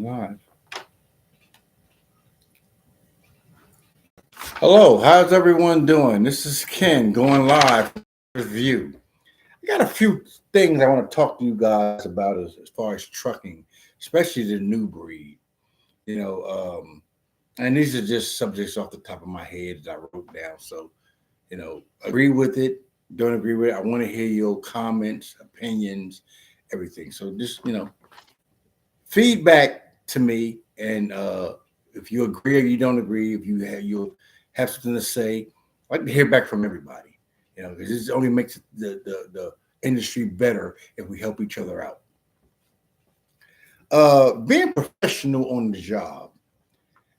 Live. Hello, how's everyone doing? This is Ken going live review. I got a few things I want to talk to you guys about as far as trucking, especially the new breed. You know, and these are just subjects off the top of my head that I wrote down. So, agree with it, don't agree with it. I want to hear your comments, opinions, everything. So just feedback to me, and if you agree or you don't agree, if you have something to say, I'd like to hear back from everybody. Because this only makes the industry better if we help each other out. Being professional on the job,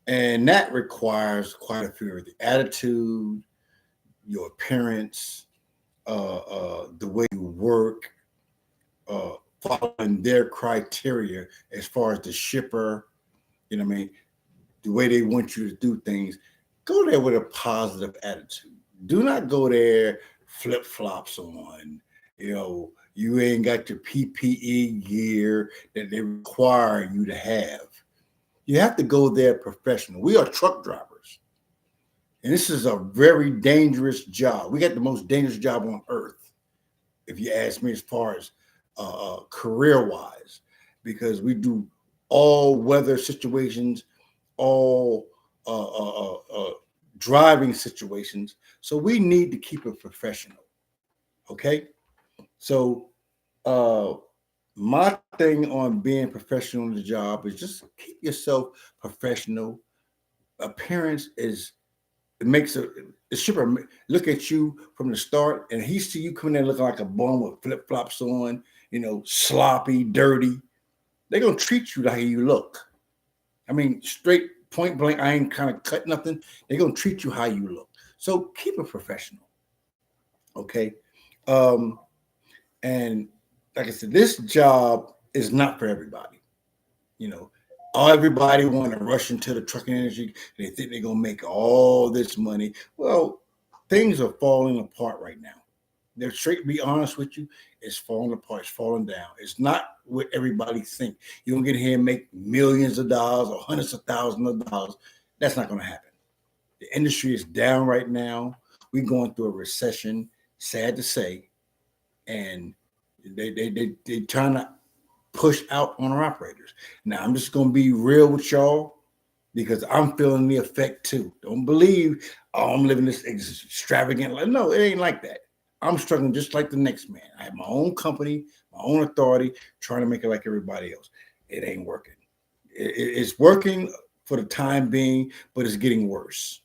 and that requires quite a few of the attitude, your appearance, the way you work, following their criteria as far as the shipper, the way they want you to do things. Go there with a positive attitude. Do not go there flip flops on. You ain't got your PPE gear that they require you to have. You have to go there professional. We are truck drivers, and this is a very dangerous job. We got the most dangerous job on earth, if you ask me, as far as career wise, because we do all weather situations, all driving situations. So we need to keep it professional. Okay. So my thing on being professional in the job is just keep yourself professional. Appearance is it makes the shipper look at you from the start, and he see you coming there looking like a bum with flip flops on, sloppy, dirty. They're gonna treat you like you look. I mean, straight point blank. I ain't kind of cut nothing. They're gonna treat you how you look. So keep it professional. Okay. And like I said, this job is not for everybody. You know, everybody want to rush into the trucking industry. They think they're gonna make all this money. Well, things are falling apart right now. They're straight. To be honest with you, it's falling apart. It's falling down. It's not what everybody think. You don't get here and make millions of dollars or hundreds of thousands of dollars. That's not going to happen. The industry is down right now. We're going through a recession. Sad to say, and they trying to push out on our operators. Now I'm just going to be real with y'all because I'm feeling the effect too. Don't believe I'm living this extravagant life. No, it ain't like that. I'm struggling just like the next man. I have my own company, my own authority, trying to make it like everybody else. It ain't working. It's working for the time being, but it's getting worse.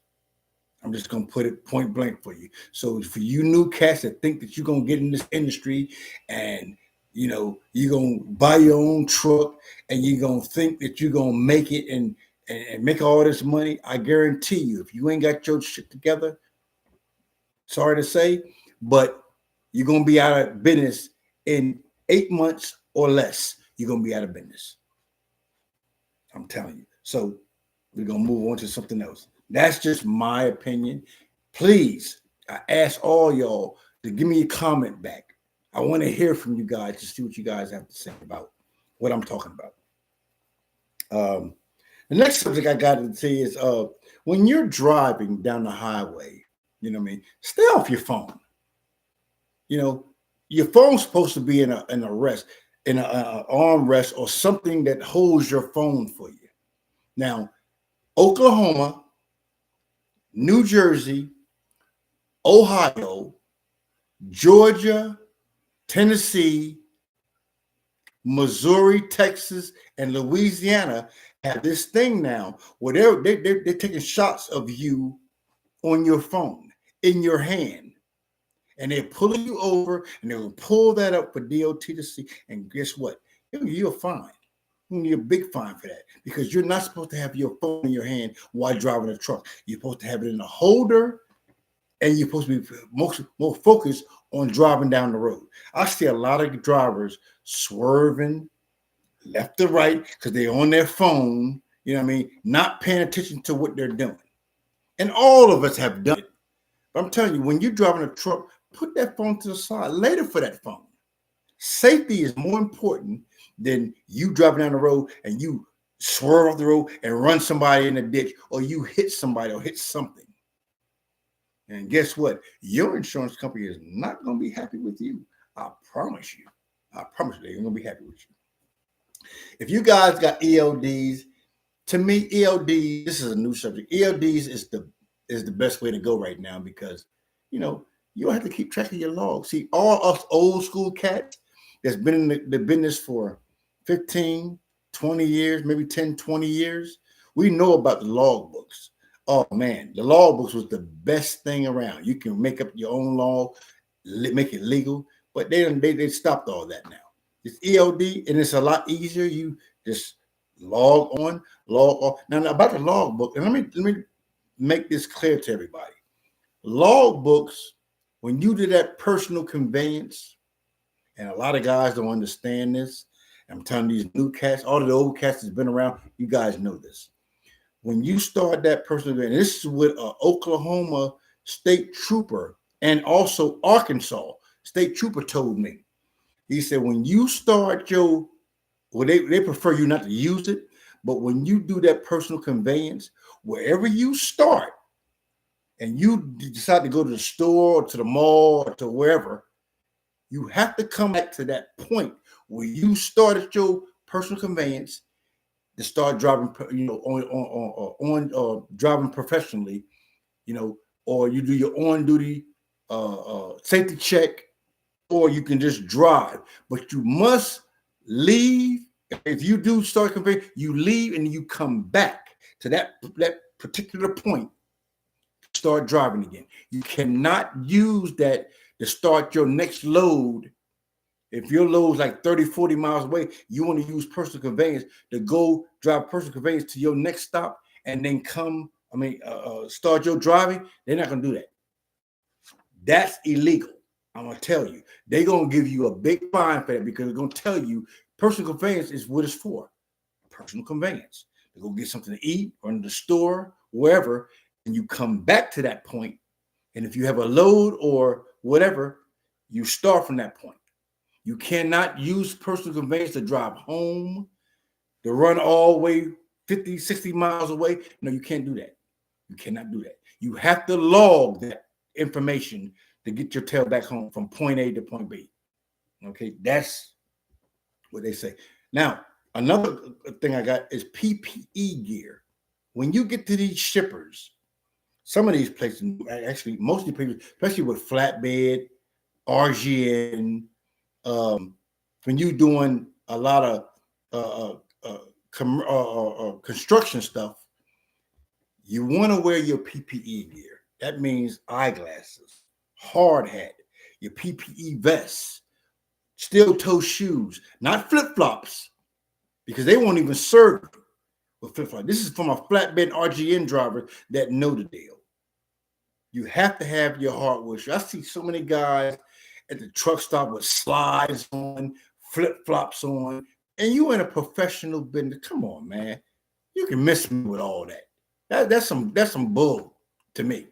I'm just going to put it point blank for you. So for you new cats that think that you're going to get in this industry and, you're going to buy your own truck and you're going to think that you're going to make it and make all this money, I guarantee you, if you ain't got your shit together, sorry to say, but you're going to be out of business in 8 months or less. You're going to be out of business. I'm telling you. So we're going to move on to something else. That's just my opinion. Please, I ask all y'all to give me a comment back. I want to hear from you guys to see what you guys have to say about what I'm talking about. The next subject I got to say is when you're driving down the highway, stay off your phone. Your phone's supposed to be in a rest, in an armrest or something that holds your phone for you. Now, Oklahoma, New Jersey, Ohio, Georgia, Tennessee, Missouri, Texas, and Louisiana have this thing now where they're taking shots of you on your phone, in your hand. And they're pulling you over, and they'll pull that up for DOT to see. And guess what? You're fine. You're a big fine for that because you're not supposed to have your phone in your hand while driving a truck. You're supposed to have it in a holder, and you're supposed to be more focused on driving down the road. I see a lot of drivers swerving left to right because they're on their phone, not paying attention to what they're doing. And all of us have done it. But I'm telling you, when you're driving a truck, put that phone to the side later for that phone. Safety is more important than you driving down the road and you swerve off the road and run somebody in the ditch, or you hit somebody or hit something. And guess what? Your insurance company is not going to be happy with you. I promise you. I promise you, they're going to be happy with you. If you guys got ELDs, to me, ELD, this is a new subject. ELDs is the best way to go right now because, you don't have to keep track of your logs. See, all us old school cats that's been in the business for 15, 20 years, maybe 10, 20 years, we know about the log books. Oh man, the log books was the best thing around. You can make up your own log, make it legal, but they stopped all that now. It's ELD and it's a lot easier. You just log on, log off. Now about the log book, and let me make this clear to everybody. Log books, when you do that personal conveyance, and a lot of guys don't understand this. I'm telling these new cats, all of the old cats that's been around, you guys know this. When you start that personal conveyance, this is with an Oklahoma state trooper and also Arkansas state trooper told me. He said, when you start they prefer you not to use it, but when you do that personal conveyance, wherever you start, and you decide to go to the store or to the mall or to wherever, you have to come back to that point where you started your personal conveyance to start driving, driving professionally, or you do your on-duty safety check, or you can just drive. But you must leave. If you do start conveying, you leave and you come back to that particular point. Start driving again. You cannot use that to start your next load. If your load's like 30, 40 miles away, you want to use personal conveyance to go drive personal conveyance to your next stop and then start your driving. They're not going to do that. That's illegal. I'm going to tell you. They're going to give you a big fine for that because they're going to tell you personal conveyance is what it's for. Personal conveyance. To go get something to eat or in the store, wherever, and you come back to that point. And if you have a load or whatever, you start from that point. You cannot use personal conveyance to drive home, to run all the way 50, 60 miles away. No, you can't do that. You cannot do that. You have to log that information to get your tail back home from point A to point B. Okay, that's what they say. Now, another thing I got is PPE gear. When you get to these shippers, some of these places, actually, most of the places, especially with flatbed, RGN, when you're doing a lot of construction stuff, you want to wear your PPE gear. That means eyeglasses, hard hat, your PPE vest, steel toe shoes, not flip-flops, because they won't even serve you with flip-flops. This is from a flatbed RGN driver that know the deal. You have to have your hardware shoes. I see so many guys at the truck stop with slides on, flip-flops on, and you in a professional business. Come on, man. You can miss me with all that. That's some bull to me.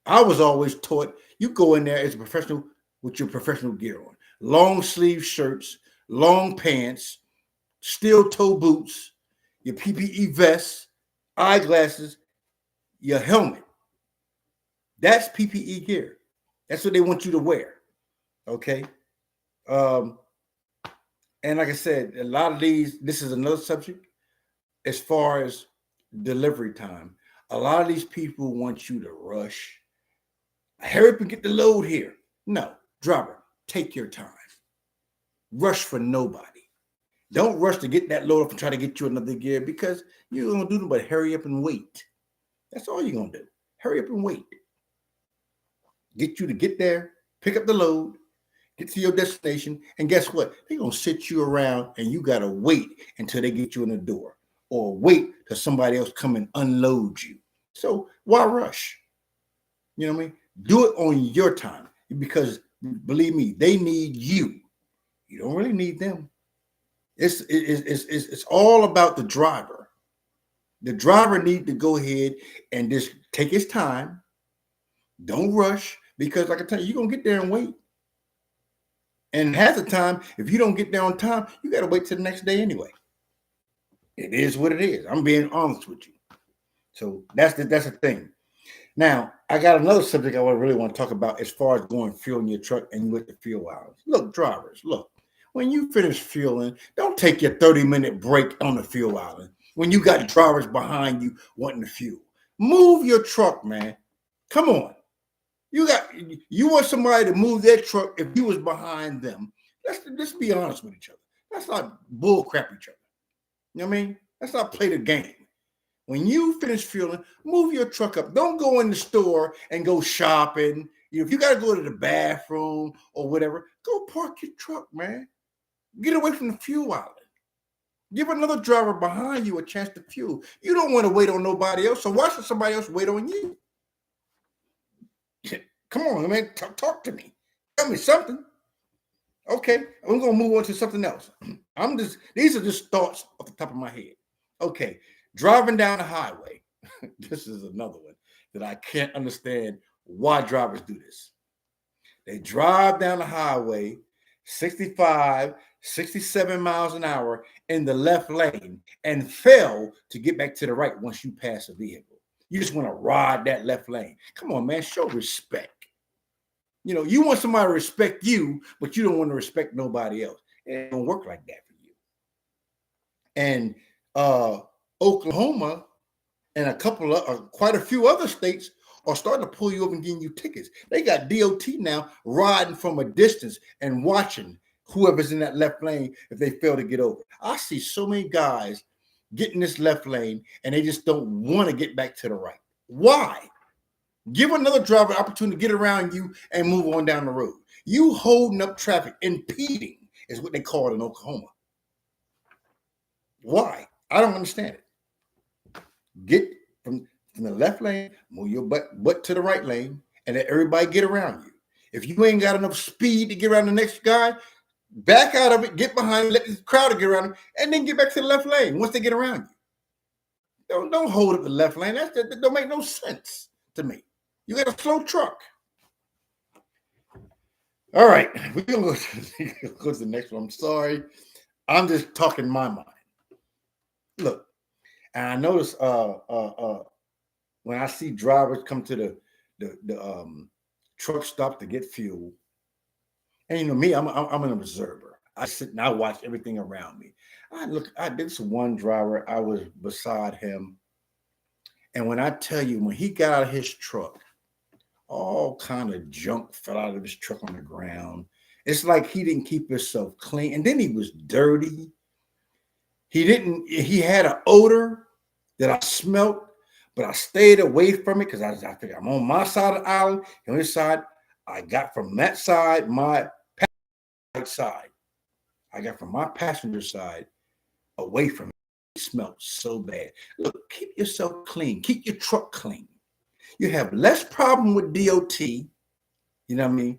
I was always taught you go in there as a professional with your professional gear on. Long sleeve shirts, long pants, steel toe boots, your PPE vest, eyeglasses, your helmet. That's PPE gear. That's what they want you to wear. Okay. And like I said, a lot of this is another subject as far as delivery time. A lot of these people want you to rush. Hurry up and get the load here. No, driver, take your time. Rush for nobody. Don't rush to get that load up and try to get you another gear because you're going to do nothing but hurry up and wait. That's all you're going to do. Hurry up and wait. Get you to get there, pick up the load, get to your destination, and guess what? They're going to sit you around and you got to wait until they get you in the door or wait till somebody else come and unload you. So why rush? You know what I mean? Do it on your time because believe me, they need you. You don't really need them. It's all about the driver. The driver needs to go ahead and just take his time. Don't rush because, like I tell you, you're going to get there and wait. And half the time, if you don't get there on time, you got to wait till the next day anyway. It is what it is. I'm being honest with you. So that's the thing. Now, I got another subject I really want to talk about as far as going fuel in your truck and with the fuel hours. Look, drivers, look, when you finish fueling, don't take your 30-minute break on the fuel island when you got drivers behind you wanting to fuel. Move your truck, man. Come on. You want somebody to move their truck if you was behind them. Let's be honest with each other. Let's not bull crap each other. You know what I mean? Let's not play the game. When you finish fueling, move your truck up. Don't go in the store and go shopping. If you got to go to the bathroom or whatever, go park your truck, man. Get away from the fuel island. Give another driver behind you a chance to fuel. You don't want to wait on nobody else, so why should somebody else wait on you? Come on, man. Talk to me. Tell me something. Okay, I'm going to move on to something else. These are just thoughts off the top of my head. Okay, driving down the highway. This is another one that I can't understand why drivers do this. They drive down the highway 65, 67 miles an hour in the left lane and fail to get back to the right once you pass a vehicle. You just want to ride that left lane. Come on, man, show respect. You want somebody to respect you, but you don't want to respect nobody else. It don't work like that for you. And Oklahoma and quite a few other states are starting to pull you over and giving you tickets. They got DOT now riding from a distance and watching whoever's in that left lane if they fail to get over. I see so many guys get in this left lane and they just don't want to get back to the right. Why? Give another driver an opportunity to get around you and move on down the road. You holding up traffic, impeding is what they call it in Oklahoma. Why? I don't understand it. Get from the left lane, move your butt to the right lane, and let everybody get around you. If you ain't got enough speed to get around the next guy, back out of it, get behind, let the crowd get around him, and then get back to the left lane once they get around you. Don't hold up the left lane. That don't make no sense to me. You got a slow truck. All right, we're gonna go to the next one. I'm sorry, I'm just talking my mind. Look, and I notice when I see drivers come to the truck stop to get fuel, and me, I'm an observer. I sit and I watch everything around me. I did this one driver. I was beside him, and when I tell you, when he got out of his truck, all kind of junk fell out of his truck on the ground. It's like he didn't keep himself clean. And then he was dirty. He had an odor that I smelt, but I stayed away from it because I figured I'm on my side of the island. On this side, I got from that side, my side. I got from my passenger side away from it. It smelled so bad. Look, keep yourself clean. Keep your truck clean. You have less problem with DOT, you know what I mean,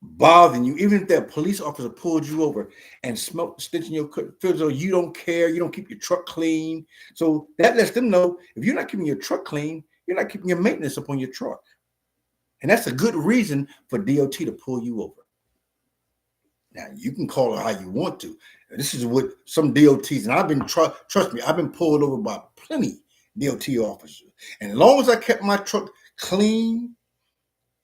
bothering you. Even if that police officer pulled you over and smelled the stench in your car, feels like you don't care, you don't keep your truck clean. So that lets them know if you're not keeping your truck clean, you're not keeping your maintenance up on your truck. And that's a good reason for DOT to pull you over. Now, you can call it how you want to. This is what some DOTs, and I've been, trust me, I've been pulled over by plenty DOT officers. And as long as I kept my truck clean,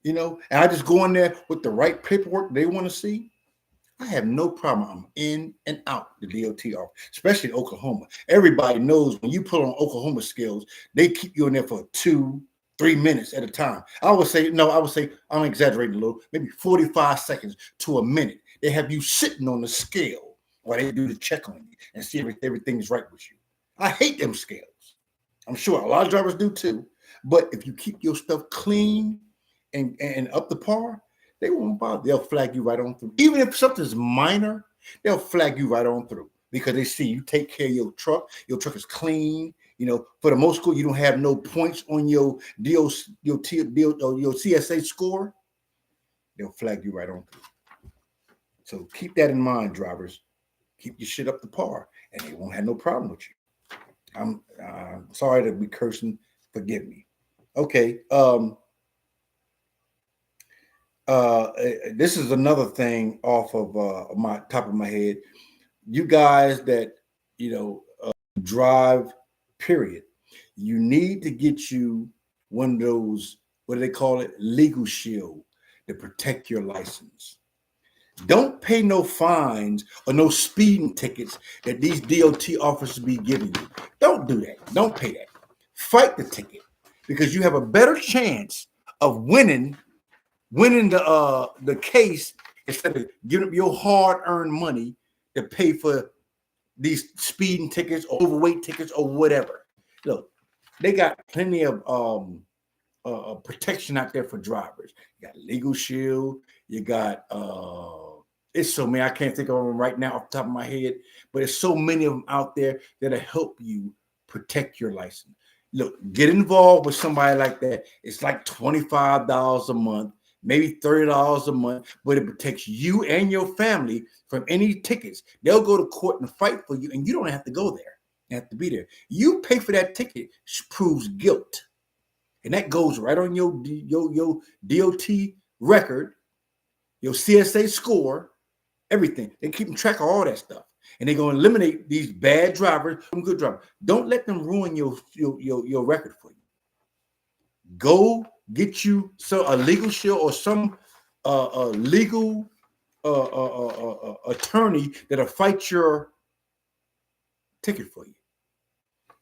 and I just go in there with the right paperwork they want to see, I have no problem. I'm in and out the DOT office, especially in Oklahoma. Everybody knows when you put on Oklahoma scales, they keep you in there for 2-3 minutes at a time. I would say, I'm exaggerating a little, maybe 45 seconds to a minute. They have you sitting on the scale while they do the check on you and see if everything's right with you. I hate them scales. I'm sure a lot of drivers do too. But if you keep your stuff clean and up to par, they won't bother. They'll flag you right on through. Even if something's minor, they'll flag you right on through because they see you take care of your truck. Your truck is clean. For the most part, you don't have no points on your CSA score. They'll flag you right on through. So keep that in mind, drivers. Keep your shit up to par, and they won't have no problem with you. I'm sorry to be cursing. Forgive me. Okay. This is another thing off of my top of my head. You guys that drive, period. You need to get you one of those, what do they call it? Legal shield to protect your license. Don't pay no fines or no speeding tickets that these DOT officers be giving you. Don't do that. Don't pay that. Fight the ticket because you have a better chance of winning the case instead of giving up your hard-earned money to pay for these speeding tickets or overweight tickets or whatever. Look, they got plenty of protection out there for drivers. You got Legal Shield. You got it's so many. I can't think of them right now off the top of my head, but there's so many of them out there that'll help you protect your license. Look, get involved with somebody like that. It's like $25 a month, maybe $30 a month, but it protects you and your family from any tickets. They'll go to court and fight for you, and you don't have to go there. You have to be there. You pay for that ticket, proves guilt. And that goes right on your DOT record, your CSA score, everything. They're keeping track of all that stuff. And they're going to eliminate these bad drivers from good drivers. Don't let them ruin your record for you. Go get you a legal shield or some legal attorney that'll fight your ticket for you.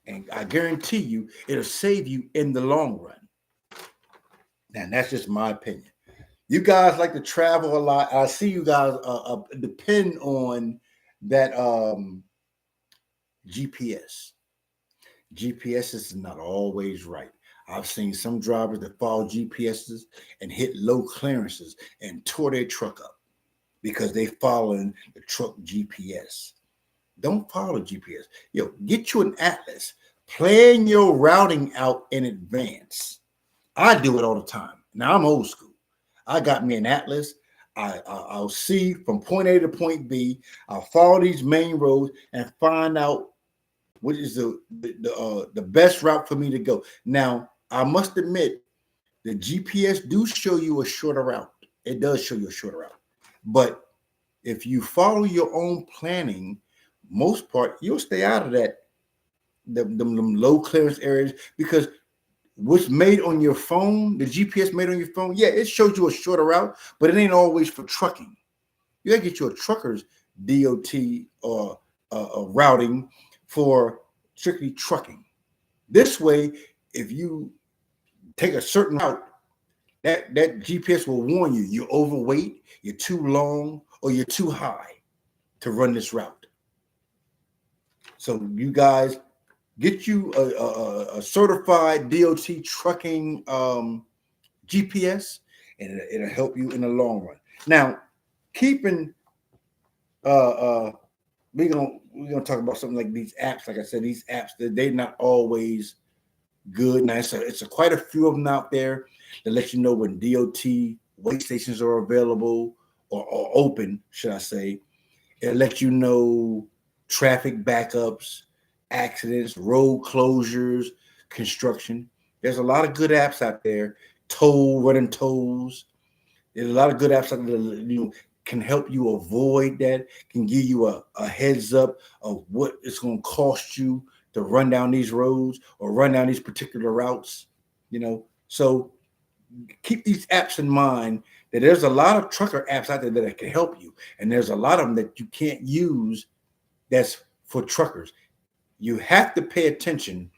And I guarantee you, it'll save you in the long run. Now, that's just my opinion. You guys like to travel a lot. I see you guys depend on that GPS. GPS is not always right. I've seen some drivers that follow GPSs and hit low clearances and tore their truck up because they following the truck GPS. Don't follow GPS. Get you an atlas. Plan your routing out in advance. I do it all the time. Now, I'm old school. I got me an atlas. I'll see from point A to point B. I'll follow these main roads and find out what is the best route for me to go. Now, I must admit, the GPS do show you a shorter route. It does show you a shorter route. But if you follow your own planning, most part, you'll stay out of that, them low clearance areas, because what's made on your phone, the GPS made on your phone, yeah, it shows you a shorter route, but it ain't always for trucking. You gotta get you a trucker's DOT or routing for strictly trucking. This way, if you take a certain route, that GPS will warn you you're overweight, you're too long, or you're too high to run this route. So you guys get you a certified DOT trucking GPS, and it'll help you in the long run. Now, keeping we're gonna talk about something like these apps. Like I said, these apps, they're not always good. Now, it's quite a few of them out there that let you know when DOT wait stations are available or open, should I say. It lets you know traffic backups, accidents, road closures, construction. There's a lot of good apps out there. Running tolls. There's a lot of good apps out there that can help you avoid that, can give you a heads up of what it's going to cost you to run down these roads or run down these particular routes. So keep these apps in mind, that there's a lot of trucker apps out there that can help you. And there's a lot of them that you can't use that's for truckers. You have to pay attention,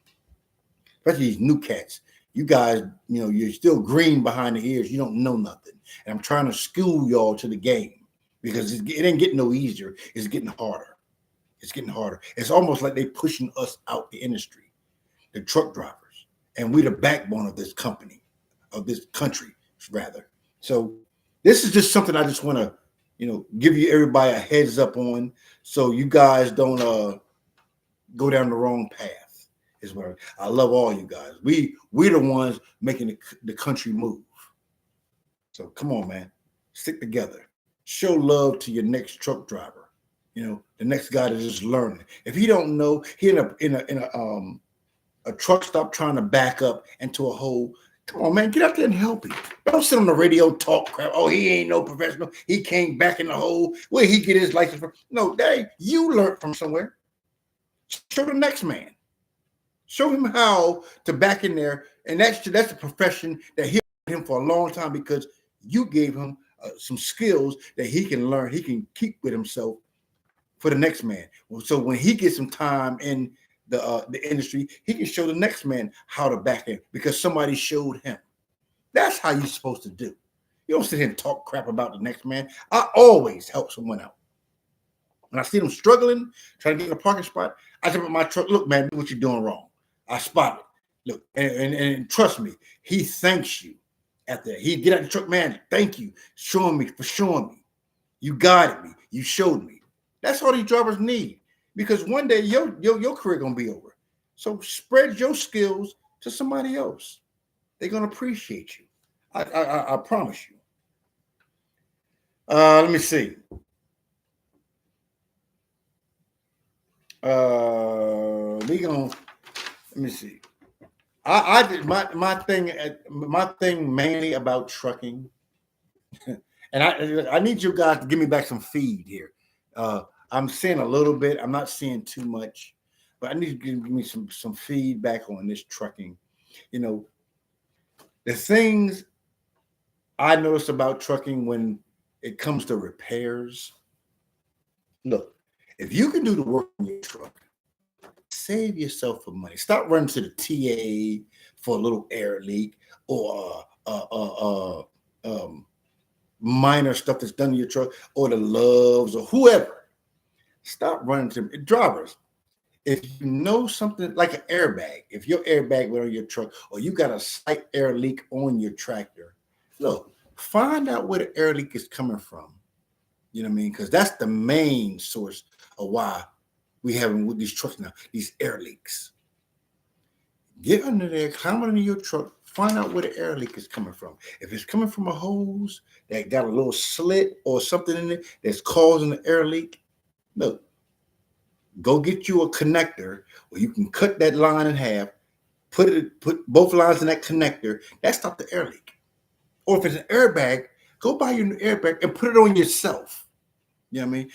especially these new cats. You guys, you're still green behind the ears. You don't know nothing. And I'm trying to school y'all to the game because it ain't getting no easier. It's getting harder. It's getting harder. It's almost like they're pushing us out the industry, the truck drivers. And we're the backbone of this company, of this country, rather. So this is just something I just want to, give you everybody a heads up on, so you guys don't go down the wrong path. Is where I love all you guys. We're the ones making the country move. So come on, man, stick together. Show love to your next truck driver. The next guy that is learning. If he don't know, he in a truck stop trying to back up into a hole. Come on, man, get out there and help him. Don't sit on the radio talk crap. Oh, he ain't no professional. He came back in the hole. Where he get his license from? No, you learned from somewhere. show the next man. Show him how to back in there, and that's a profession that he'll him for a long time because you gave him some skills that he can learn, he can keep with himself for the next man. So when he gets some time in the industry, he can show the next man how to back in because somebody showed him. That's how you're supposed to do. You don't sit here and talk crap about the next man. I always help someone out. When I see them struggling, trying to get in a parking spot, I jump in my truck. Look, man, what you're doing wrong. I spot it. Look, and trust me, he thanks you after that. He get out the truck, man. Thank you, showing me. You guided me. You showed me. That's all these drivers need because one day your career gonna be over. So spread your skills to somebody else. They're gonna appreciate you. I promise you. Let me see. Let me see. I did my thing mainly about trucking, and I need you guys to give me back some feed here. I'm seeing a little bit. I'm not seeing too much, but I need you to give me some feedback on this trucking. You know, the things I notice about trucking when it comes to repairs. Look, if you can do the work on your truck, save yourself some money. Stop running to the TA for a little air leak or minor stuff that's done in your truck or the Loves or whoever. Stop running to drivers. If you know something like an airbag, if your airbag went on your truck or you got a slight air leak on your tractor, look, find out where the air leak is coming from. You know what I mean? Because that's the main source of why we having with these trucks now, these air leaks. Get under there, climb under your truck, find out where the air leak is coming from. If it's coming from a hose that got a little slit or something in it that's causing the air leak, look, go get you a connector where you can cut that line in half, put both lines in that connector. That stops the air leak. Or if it's an airbag, go buy your new airbag and put it on yourself. You know what I mean?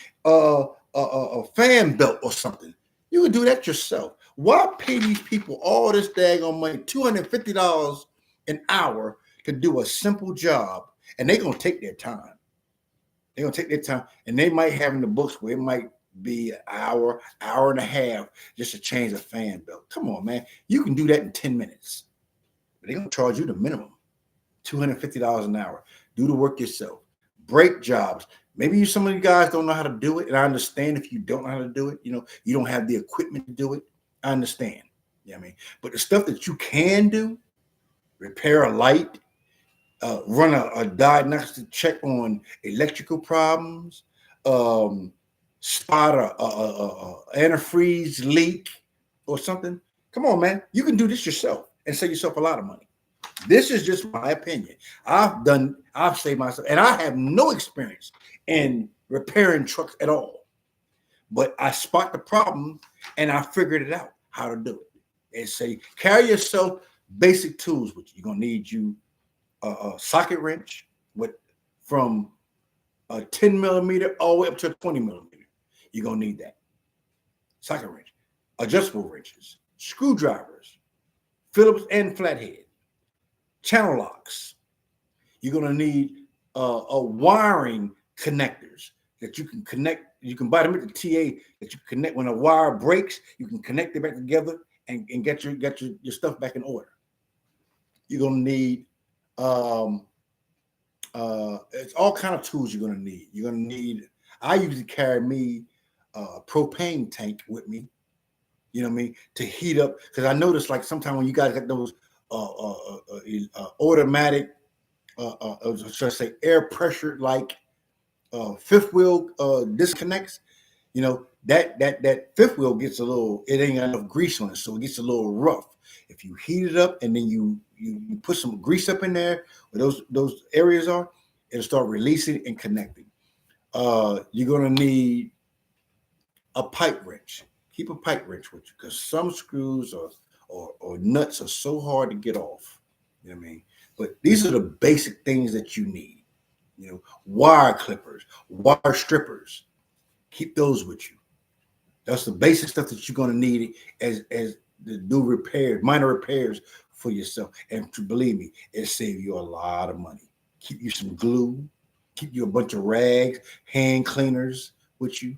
A fan belt or something. You can do that yourself. Why pay these people all this daggone money, $250 an hour to do a simple job? And they're gonna take their time. They're gonna take their time, and they might have in the books where it might be an hour and a half just to change a fan belt. Come on, man. You can do that in 10 minutes. But they're gonna charge you the minimum, $250 an hour. Do the work yourself. Break jobs. Maybe some of you guys don't know how to do it, and I understand if you don't know how to do it. You know, you don't have the equipment to do it. I understand. You know what I mean? But the stuff that you can do, repair a light, run a diagnostic check on electrical problems, spot a antifreeze leak or something. Come on, man. You can do this yourself and save yourself a lot of money. This is just my opinion. I've saved myself, and I have no experience in repairing trucks at all. But I spot the problem and I figured it out how to do it. And say, carry yourself basic tools with you. You're gonna need you a socket wrench from a 10 millimeter all the way up to a 20 millimeter. You're gonna need that. Socket wrench, adjustable wrenches, screwdrivers, Phillips and flathead, channel locks. You're gonna need a wiring connectors that you can connect. You can buy them at the TA that you connect. When a wire breaks, you can connect it back together and get your stuff back in order. You're gonna need it's all kind of tools you're gonna need. You're gonna need. I usually carry me a propane tank with me. You know what I mean, to heat up, because I notice like sometimes when you guys got those automatic, should I say, air pressure like fifth wheel disconnects. You know, that fifth wheel gets a little, it ain't got enough grease on it, so it gets a little rough. If you heat it up and then you put some grease up in there where those areas are, it'll start releasing and connecting. You're gonna need a pipe wrench. Keep a pipe wrench with you because some screws or nuts are so hard to get off. You know what I mean? But these are the basic things that you need. You know, wire clippers, wire strippers. Keep those with you. That's the basic stuff that you're going to need as to do repairs, minor repairs for yourself. And to believe me, it save you a lot of money. Keep you some glue, keep you a bunch of rags, hand cleaners with you.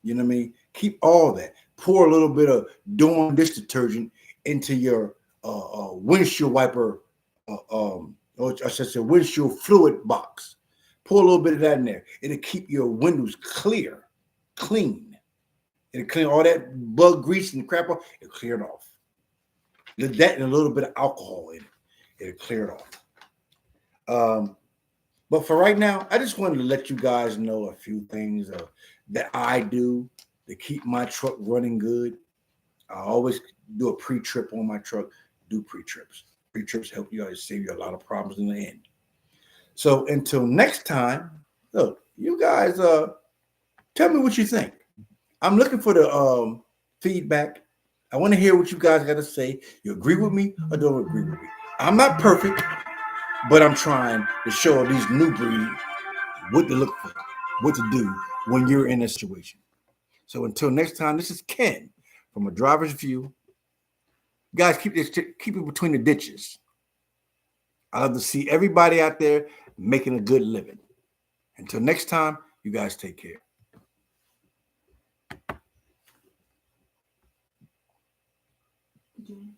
You know what I mean? Keep all that. Pour a little bit of Dawn dish detergent into your windshield wiper, or I should say windshield fluid box. Pour a little bit of that in there. It'll keep your windows clean. It'll clean all that bug grease and crap off. It'll clear it off. That and a little bit of alcohol in it. It'll clear it off. But for right now, I just wanted to let you guys know a few things that I do to keep my truck running good. I always do a pre-trip on my truck. Do pre-trips. Pre-trips help you guys, save you a lot of problems in the end. So until next time, look, you guys tell me what you think. I'm looking for the feedback. I want to hear what you guys got to say. You agree with me or don't agree with me? I'm not perfect, but I'm trying to show these new breed what to look for, what to do when you're in a situation. So until next time, this is Ken from A Driver's View. You guys, keep it between the ditches. I love to see everybody out there making a good living. Until next time, you guys take care. Okay.